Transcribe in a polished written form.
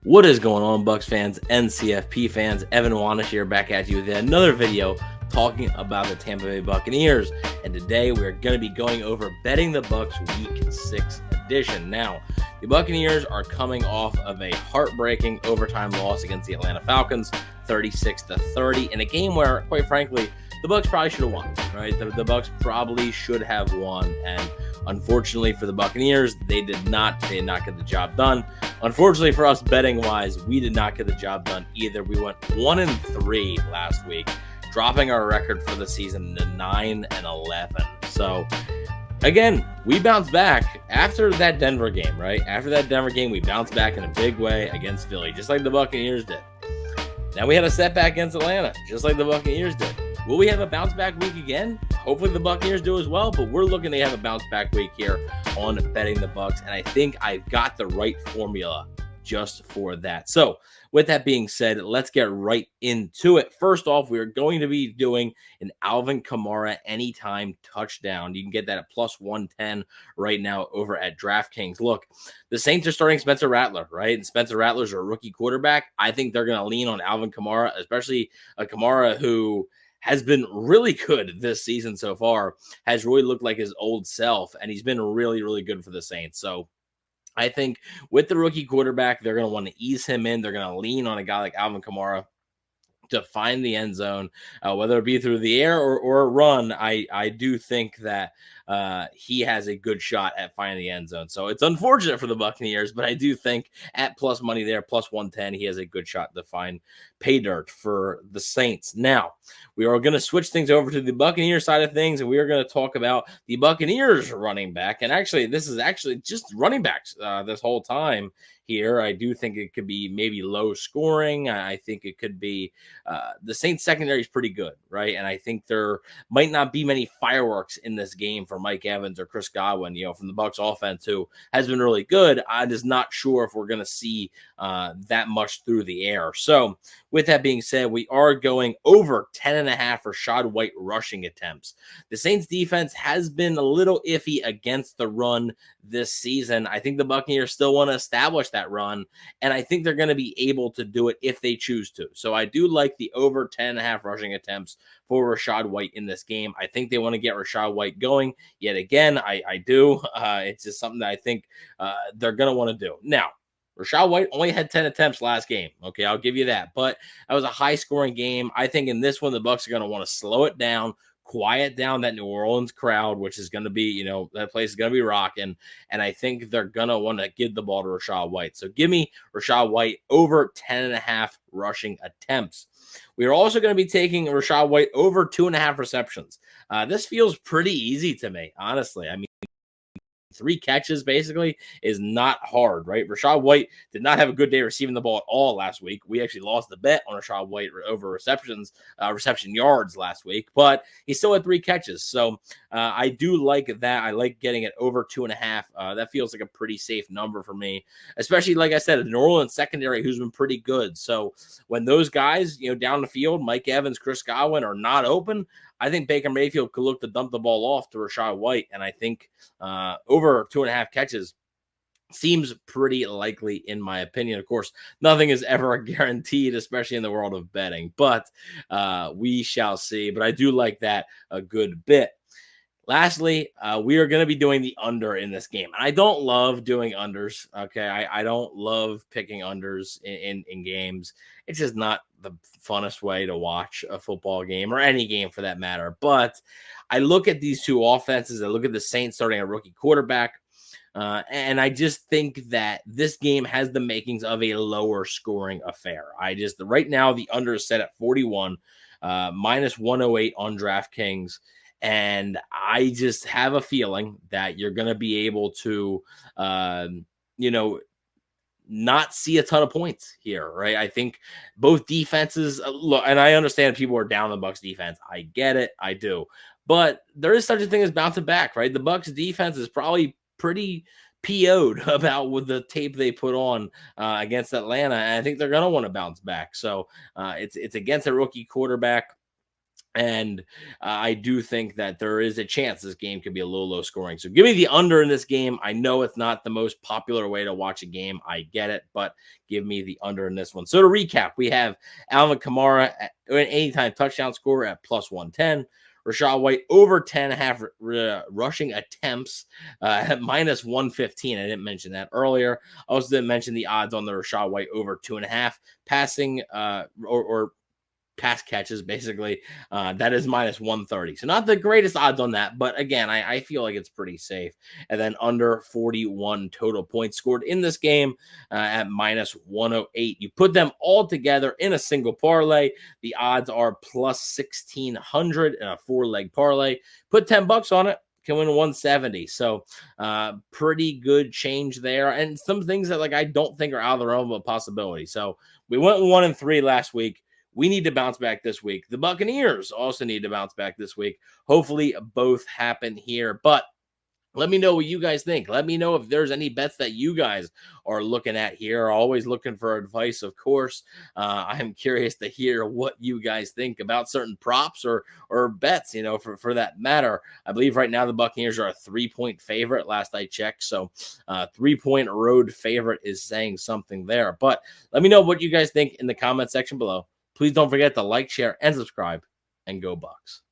What is going on, Bucs fans and CFP fans? Evan Wanish here, back at you with another video talking about the Tampa Bay Buccaneers. And today we're going to be going over Betting the Bucs Week 6 edition. Now, the Buccaneers are coming off of a heartbreaking overtime loss against the Atlanta Falcons, 36-30, in a game where, quite frankly, the Bucs probably should have won, right? The Bucs probably should have won, and unfortunately for the Buccaneers, they did not get the job done. Unfortunately for us, betting-wise, we did not get the job done either. We went 1-3 last week, dropping our record for the season to 9-11. So, again, we bounced back after that Denver game, right? After that Denver game, we bounced back in a big way against Philly, just like the Buccaneers did. Now we had a setback against Atlanta, just like the Buccaneers did. Will we have a bounce-back week again? Hopefully the Buccaneers do as well, but we're looking to have a bounce-back week here on Betting the Bucs, and I think I've got the right formula just for that. So, with that being said, let's get right into it. First off, we're going to be doing an Alvin Kamara anytime touchdown. You can get that at plus 110 right now over at DraftKings. Look, the Saints are starting Spencer Rattler, right? And Spencer Rattler's a rookie quarterback. I think they're going to lean on Alvin Kamara, especially a Kamara who has been really good this season so far, has really looked like his old self, and he's been really, really good for the Saints. So I think with the rookie quarterback, they're going to want to ease him in. They're going to lean on a guy like Alvin Kamara to find the end zone, whether it be through the air or a run. I do think that he has a good shot at finding the end zone. So it's unfortunate for the Buccaneers, but I do think at plus money there, plus 110, he has a good shot to find pay dirt for the Saints. Now, we are going to switch things over to the Buccaneers side of things, and we are going to talk about the Buccaneers running back. And actually, this is actually just running backs this whole time here. I do think it could be maybe low scoring. I think it could be the Saints secondary is pretty good, right? And I think there might not be many fireworks in this game for Mike Evans or Chris Godwin, from the Bucs offense, who has been really good. I'm just not sure if we're going to see that much through the air. So with that being said, we are going over 10.5 Rashad White rushing attempts. The Saints defense has been a little iffy against the run this season. I think the Buccaneers still want to establish that run, and I think they're going to be able to do it if they choose to. So I do like the over 10.5 rushing attempts for Rashad White in this game. I think they want to get Rashad White going yet again. I do. It's just something that I think they're going to want to do. Now, Rashad White only had 10 attempts last game. Okay, I'll give you that. But that was a high-scoring game. I think in this one, the Bucs are going to want to slow it down, quiet down that New Orleans crowd, which is going to be, that place is going to be rocking. And I think they're going to want to give the ball to Rashad White. So give me Rashad White over 10.5 rushing attempts. We are also going to be taking Rashad White over 2.5 receptions. This feels pretty easy to me, honestly. I mean, 3 catches basically is not hard, right? Rashad White did not have a good day receiving the ball at all last week. We actually lost the bet on Rashad White over reception yards last week, but he still had 3 catches. So I do like that. I like getting it over 2.5. That feels like a pretty safe number for me, especially, like I said, the New Orleans secondary, who's been pretty good. So when those guys, down the field, Mike Evans, Chris Godwin, are not open, I think Baker Mayfield could look to dump the ball off to Rashad White, and I think over 2.5 catches seems pretty likely in my opinion. Of course, nothing is ever guaranteed, especially in the world of betting, but we shall see. But I do like that a good bit. Lastly, we are going to be doing the under in this game. And I don't love doing unders, okay? I don't love picking unders in games. It's just not the funnest way to watch a football game or any game for that matter. But I look at these two offenses. I look at the Saints starting a rookie quarterback. And I just think that this game has the makings of a lower scoring affair. Right now, the under is set at 41, minus 108 on DraftKings. And I just have a feeling that you're going to be able to, not see a ton of points here, right? I think both defenses look, and I understand people are down on the Bucs defense. I get it. I do. But there is such a thing as bouncing back, right? The Bucs defense is probably pretty PO'd about with the tape they put on against Atlanta. And I think they're going to want to bounce back. So it's against a rookie quarterback. And I do think that there is a chance this game could be a little low scoring. So give me the under in this game. I know it's not the most popular way to watch a game. I get it, but give me the under in this one. So to recap, we have Alvin Kamara at an anytime touchdown scorer at plus 110. Rashad White over 10.5 rushing attempts at minus 115. I didn't mention that earlier. I also didn't mention the odds on the Rashad White over 2.5 passing or pass catches, basically. That is minus 130. So not the greatest odds on that, but again, I feel like it's pretty safe. And then under 41 total points scored in this game at minus 108. You put them all together in a single parlay. The odds are plus 1,600 in a 4-leg parlay. Put $10 on it, can win 170. So pretty good change there. And some things that I don't think are out of the realm of a possibility. So we went 1-3 last week. We need to bounce back this week. The Buccaneers also need to bounce back this week. Hopefully both happen here. But let me know what you guys think. Let me know if there's any bets that you guys are looking at here. Always looking for advice, of course. I am curious to hear what you guys think about certain props or bets, for that matter. I Bleav right now the Buccaneers are a 3-point favorite last I checked. So 3-point road favorite is saying something there. But let me know what you guys think in the comment section below. Please don't forget to like, share, and subscribe, and go Bucs.